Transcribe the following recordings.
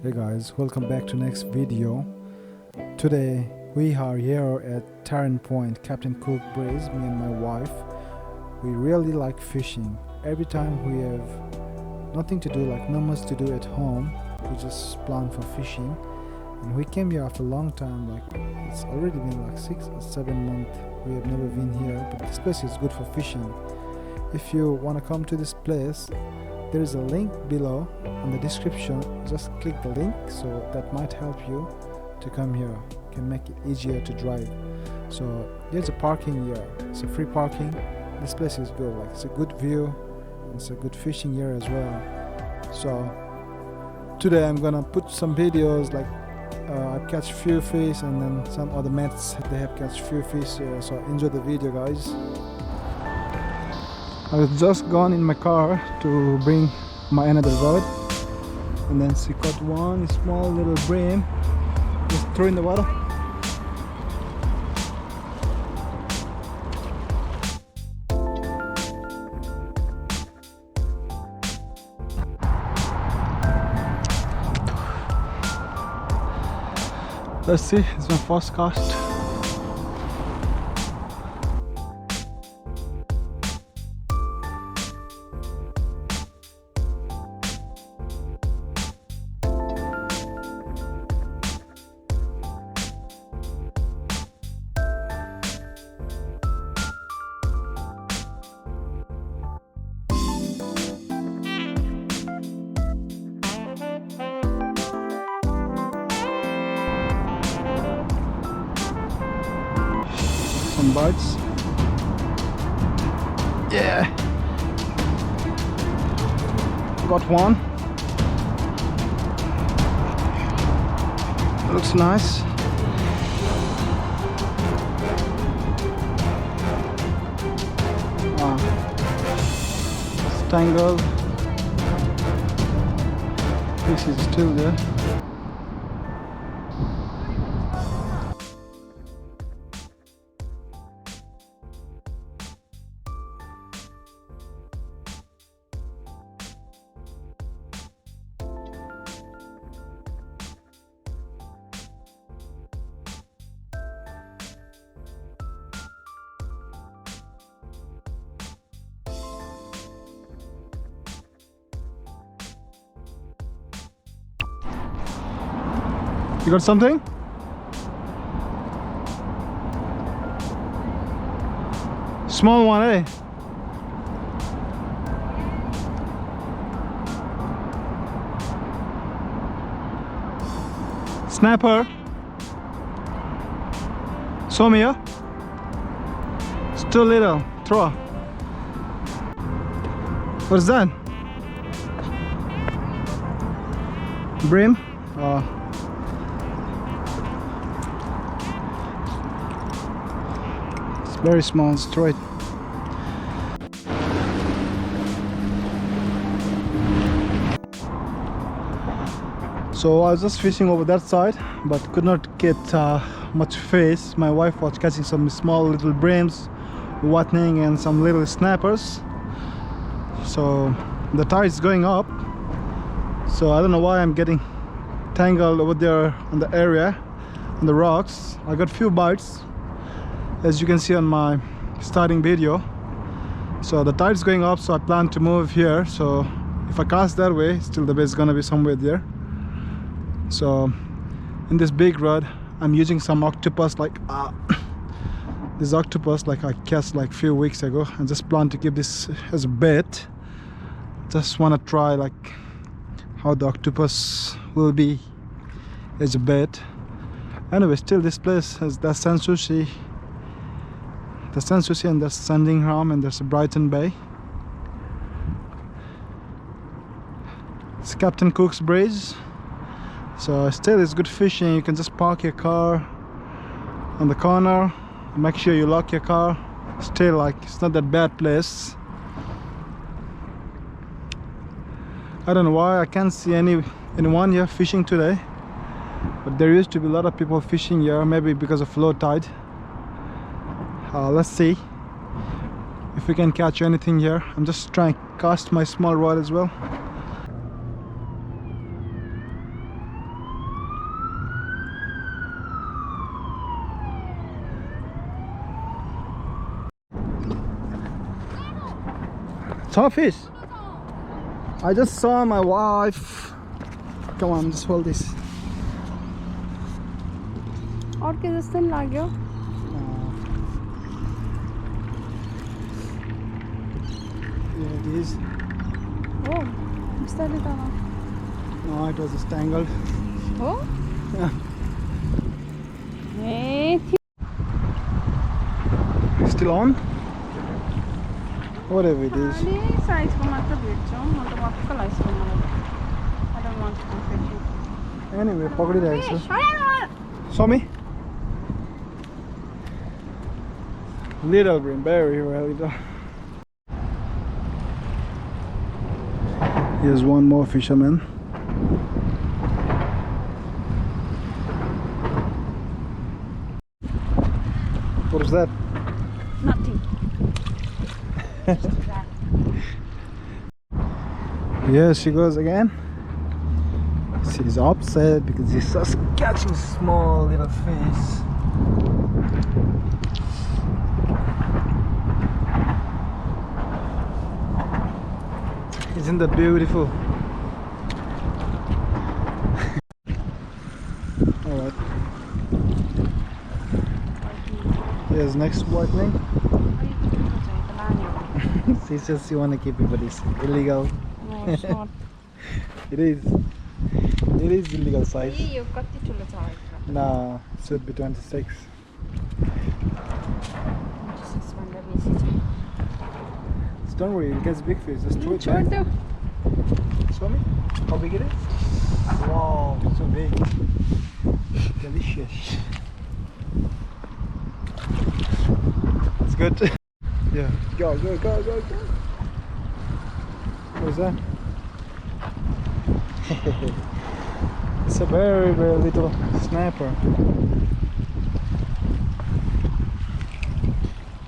Hey guys, welcome back to next video. Today we are here at Tarren Point, Captain Cook Breeze, me and my wife. We really like fishing. Every time we have nothing to do, like not much to do at home, we just plan for fishing. And we came here after a long time, like it's already been like 6 or 7 months. We have never been here, but this place is good for fishing. If you want to come to this place, there is a link below in the description. Just click the link, so that might help you to come here. Can make it easier to drive. So there's a parking here. It's a free parking. This place is good. Like it's a good view. It's a good fishing here as well. So today I'm gonna put some videos like I catch few fish, and then some other mates they have catch few fish. So enjoy the video, guys. I was just gone in my car to bring my another rod, and then she caught one small little bream. Just throw in the water. Let's see, it's my first cast. Some bites. Yeah, got one. Looks nice. It's tangled. This is still there. You got something? Small one, eh? Snapper. Show me, yeah? Still little. Throw. What's that? Bream? Very small, straight. So I was just fishing over that side, but could not get much fish. My wife was catching some small little breams, whitening, and some little snappers. So the tide is going up. So I don't know why I'm getting tangled over there on the area, on the rocks. I got few bites, as you can see on my starting video. So the tide is going up, so I plan to move here. So if I cast that way, still the bait is gonna be somewhere there. So in this big rod, I'm using some octopus, like this octopus like I cast like few weeks ago, and just plan to keep this as a bait. Just want to try like how the octopus will be as a bait. Anyway, still this place has the Sanssouci, and there's Sandringham, and there's a Brighton Bay. It's Captain Cook's Breeze. So still it's good fishing. You can just park your car on the corner, make sure you lock your car. Still, like, it's not that bad place. I don't know why I can't see anyone here fishing today, but there used to be a lot of people fishing here, maybe because of low tide. Let's see if we can catch anything here. I'm just trying to cast my small rod as well. Top fish. I just saw my wife. Come on, just hold this. अर्के जस्तो नि लाग्यो Here it is. हो बिस्तारै त No, it was just tangled. हो Yeah. A Still on? Whatever it is. अनि साइजको मात्र भेट्छौँ म त वाक्क लाग्छ मलाई I don't want to fish it. Anyway, पकडिरहेको छु. Saw me? Little bream, very little. Here's one more fisherman. What is that? Nothing. Here she goes again. She's upset because she's just catching small little fish. Isn't that beautiful? Alright. Here's next whitening. She says she wanna keep it, but it's illegal. No, it's not. It is. It is illegal size. यो कति ठुलो छ Nah, it should be 26. Don't worry, it gets big fish. Just throw it back. Show me how big it is. Wow, it's so big. Delicious. It's good. Yeah, go. What is that? It's a very little snapper.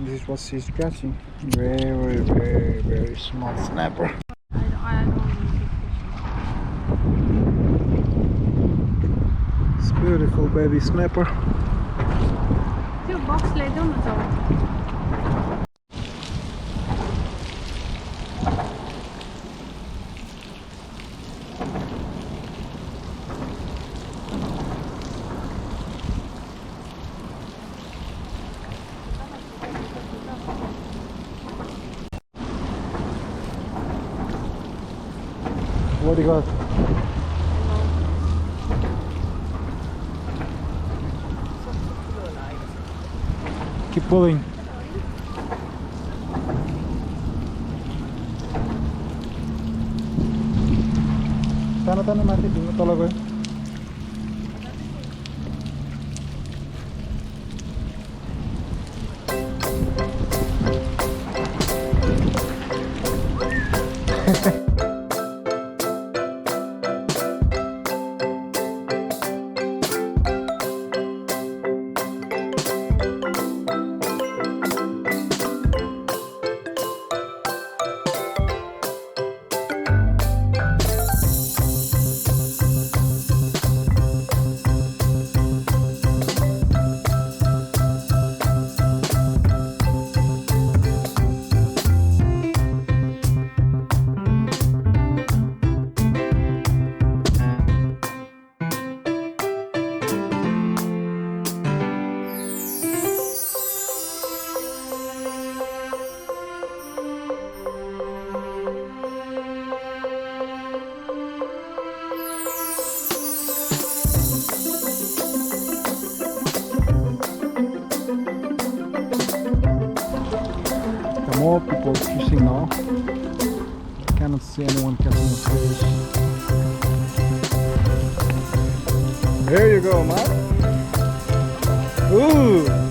This is what she's catching. Very small snapper. I don't want It's beautiful baby snapper. त्यो बक्स ल्याइदेऊ न त What do you got? Keep pulling. Tana mati dulu tolo gue. More people fishing now. Cannot see anyone catching a fish. There you go, man. Ooh!